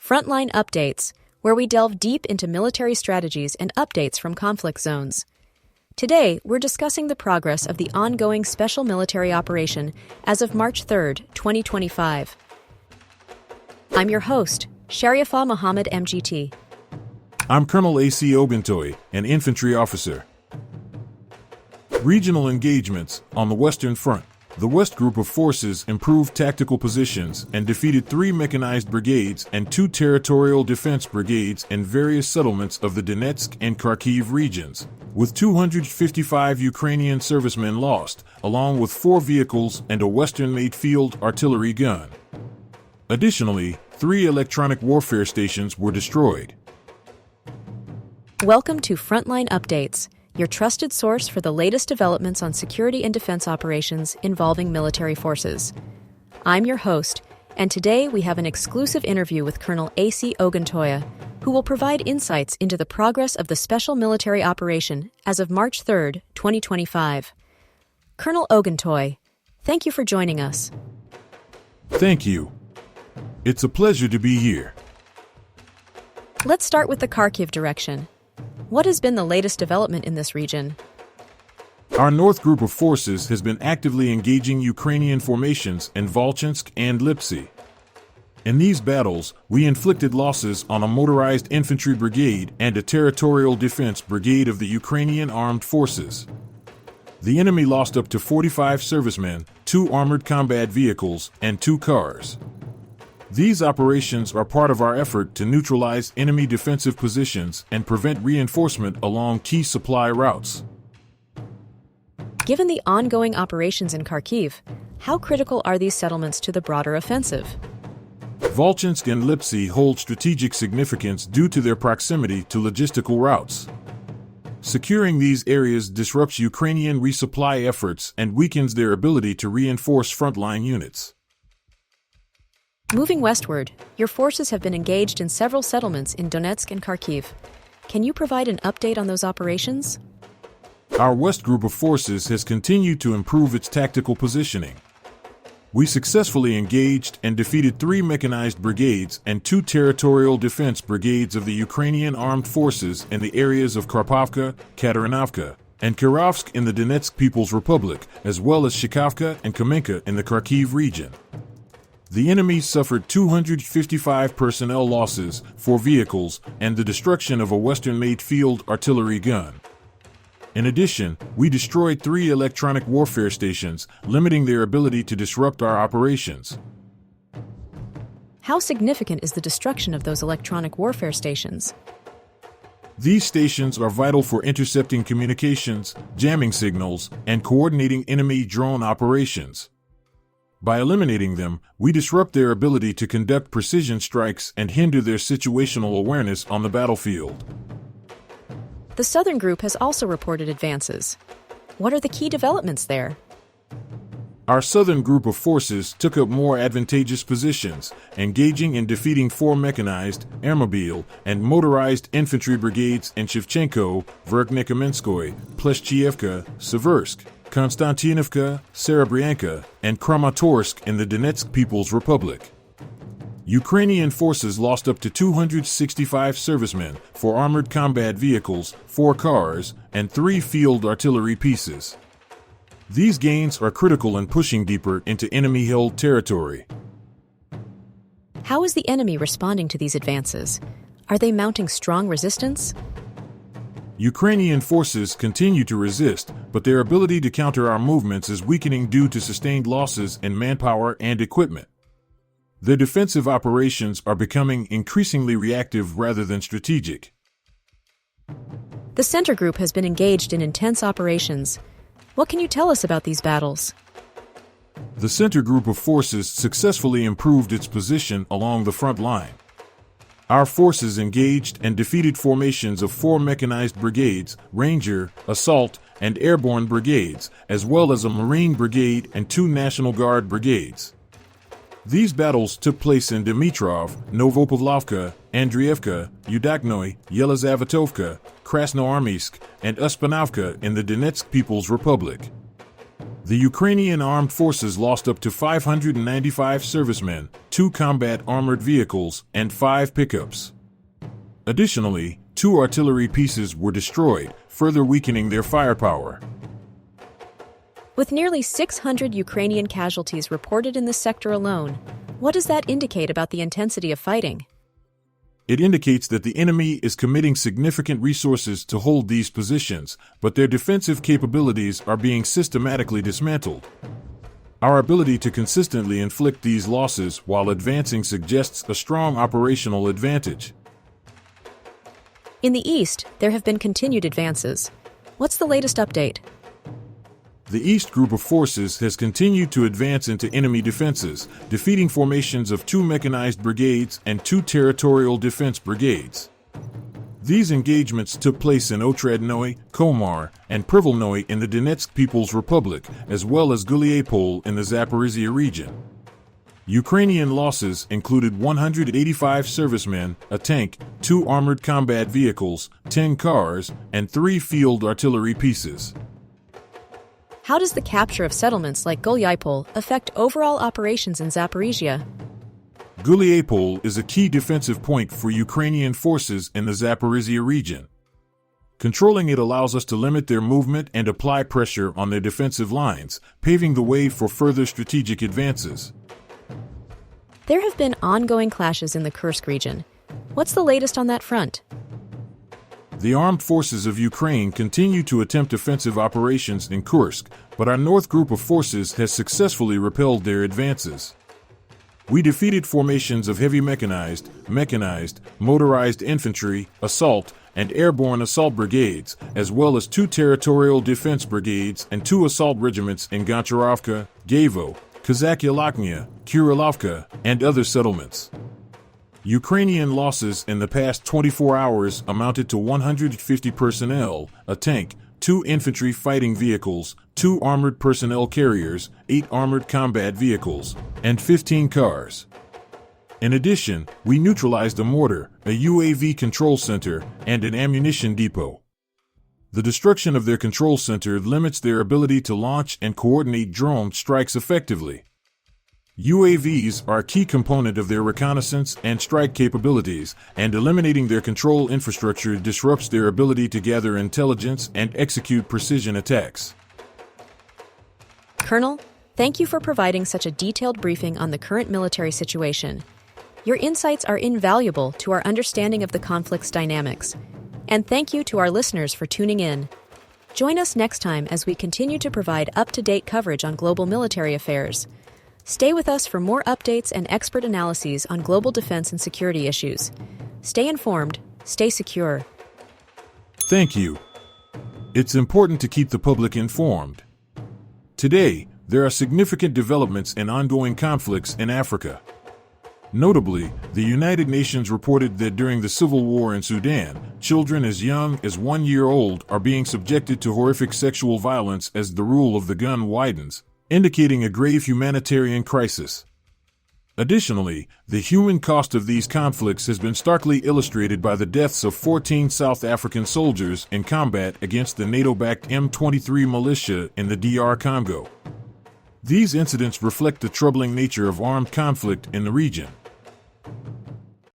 Frontline Updates, where we delve deep into military strategies and updates from conflict zones. Today, we're discussing the progress of the ongoing special military operation as of March 3, 2025. I'm your host, Sharifa Mohammed MGT. I'm Colonel AUC Ogintoy, an infantry officer. Regional engagements on the Western Front. The West Group of Forces improved tactical positions and defeated 3 mechanized brigades and 2 territorial defense brigades in various settlements of the Donetsk and Kharkiv regions, with 255 Ukrainian servicemen lost, along with 4 vehicles and a Western-made field artillery gun. Additionally, 3 electronic warfare stations were destroyed. Welcome to Frontline Updates, your trusted source for the latest developments on security and defense operations involving military forces. I'm your host, and today we have an exclusive interview with Colonel AUC Ogintoy, who will provide insights into the progress of the special military operation as of March 3, 2025. Colonel Ogintoy, thank you for joining us. Thank you. It's a pleasure to be here. Let's start with the Kharkiv direction. What has been the latest development in this region? Our North Group of Forces has been actively engaging Ukrainian formations in Volchansk and Lipsy. In these battles, we inflicted losses on a motorized infantry brigade and a territorial defense brigade of the Ukrainian armed forces. The enemy lost up to 45 servicemen, 2 armored combat vehicles, and 2 cars. These operations are part of our effort to neutralize enemy defensive positions and prevent reinforcement along key supply routes. Given the ongoing operations in Kharkiv, how critical are these settlements to the broader offensive? Volchansk and Lipsy hold strategic significance due to their proximity to logistical routes. Securing these areas disrupts Ukrainian resupply efforts and weakens their ability to reinforce frontline units. Moving westward, your forces have been engaged in several settlements in Donetsk and Kharkiv. Can you provide an update on those operations? Our West Group of Forces has continued to improve its tactical positioning. We successfully engaged and defeated 3 mechanized brigades and 2 territorial defense brigades of the Ukrainian armed forces in the areas of Karpovka, Katarinovka, and Kirovsk in the Donetsk People's Republic, as well as Shikhavka and Kamenka in the Kharkiv region. The enemy suffered 255 personnel losses, 4 vehicles, and the destruction of a Western-made field artillery gun. In addition, we destroyed 3 electronic warfare stations, limiting their ability to disrupt our operations. How significant is the destruction of those electronic warfare stations? These stations are vital for intercepting communications, jamming signals, and coordinating enemy drone operations. By eliminating them, we disrupt their ability to conduct precision strikes and hinder their situational awareness on the battlefield. The Southern Group has also reported advances. What are the key developments there? Our Southern Group of Forces took up more advantageous positions, engaging and defeating 4 mechanized, airmobile, and motorized infantry brigades in Shevchenko, Verkhnekamenskoye, Pleshchievka, Seversk, Konstantinovka, Serebryanka, and Kramatorsk in the Donetsk People's Republic. Ukrainian forces lost up to 265 servicemen, 4 armored combat vehicles, 4 cars, and 3 field artillery pieces. These gains are critical in pushing deeper into enemy-held territory. How is the enemy responding to these advances? Are they mounting strong resistance? Ukrainian forces continue to resist, but their ability to counter our movements is weakening due to sustained losses in manpower and equipment. Their defensive operations are becoming increasingly reactive rather than strategic. The Center Group has been engaged in intense operations. What can you tell us about these battles? The Center Group of Forces successfully improved its position along the front line. Our forces engaged and defeated formations of 4 mechanized brigades, Ranger, Assault, and Airborne brigades, as well as a Marine brigade and 2 National Guard brigades. These battles took place in Dimitrov, Novopavlovka, Andriivka, Yudaknoy, Yelizavatovka, Krasnoarmeysk, and Uspanovka in the Donetsk People's Republic. The Ukrainian armed forces lost up to 595 servicemen, 2 combat armored vehicles, and 5 pickups. Additionally, 2 artillery pieces were destroyed, further weakening their firepower. With nearly 600 Ukrainian casualties reported in this sector alone, what does that indicate about the intensity of fighting? It indicates that the enemy is committing significant resources to hold these positions, but their defensive capabilities are being systematically dismantled. Our ability to consistently inflict these losses while advancing suggests a strong operational advantage. In the east, there have been continued advances. What's the latest update? The East Group of Forces has continued to advance into enemy defenses, defeating formations of 2 mechanized brigades and 2 territorial defense brigades. These engagements took place in Otradnoy, Komar, and Privolnoy in the Donetsk People's Republic, as well as Guliapol in the Zaporizhia region. Ukrainian losses included 185 servicemen, a tank, 2 armored combat vehicles, 10 cars, and 3 field artillery pieces. How does the capture of settlements like Guliapol affect overall operations in Zaporizhia? Guliapol is a key defensive point for Ukrainian forces in the Zaporizhia region. Controlling it allows us to limit their movement and apply pressure on their defensive lines, paving the way for further strategic advances. There have been ongoing clashes in the Kursk region. What's the latest on that front? The armed forces of Ukraine continue to attempt offensive operations in Kursk, but our North Group of Forces has successfully repelled their advances. We defeated formations of heavy mechanized, motorized infantry, assault, and airborne assault brigades, as well as 2 territorial defense brigades and 2 assault regiments in Goncharovka, Gavo, Kazakh-Yalaknia, Kurilovka, and other settlements. Ukrainian losses in the past 24 hours amounted to 150 personnel, a tank, 2 infantry fighting vehicles, 2 armored personnel carriers, 8 armored combat vehicles, and 15 cars. In addition, we neutralized a mortar, a UAV control center, and an ammunition depot. The destruction of their control center limits their ability to launch and coordinate drone strikes effectively. UAVs are a key component of their reconnaissance and strike capabilities, and eliminating their control infrastructure disrupts their ability to gather intelligence and execute precision attacks. Colonel, thank you for providing such a detailed briefing on the current military situation. Your insights are invaluable to our understanding of the conflict's dynamics. And thank you to our listeners for tuning in. Join us next time as we continue to provide up-to-date coverage on global military affairs. Stay with us for more updates and expert analyses on global defense and security issues. Stay informed, stay secure. Thank you. It's important to keep the public informed. Today, there are significant developments in ongoing conflicts in Africa. Notably, the United Nations reported that during the civil war in Sudan, children as young as 1 year old are being subjected to horrific sexual violence as the rule of the gun widens, indicating a grave humanitarian crisis. Additionally, the human cost of these conflicts has been starkly illustrated by the deaths of 14 South African soldiers in combat against the NATO-backed M23 militia in the DR Congo. These incidents reflect the troubling nature of armed conflict in the region.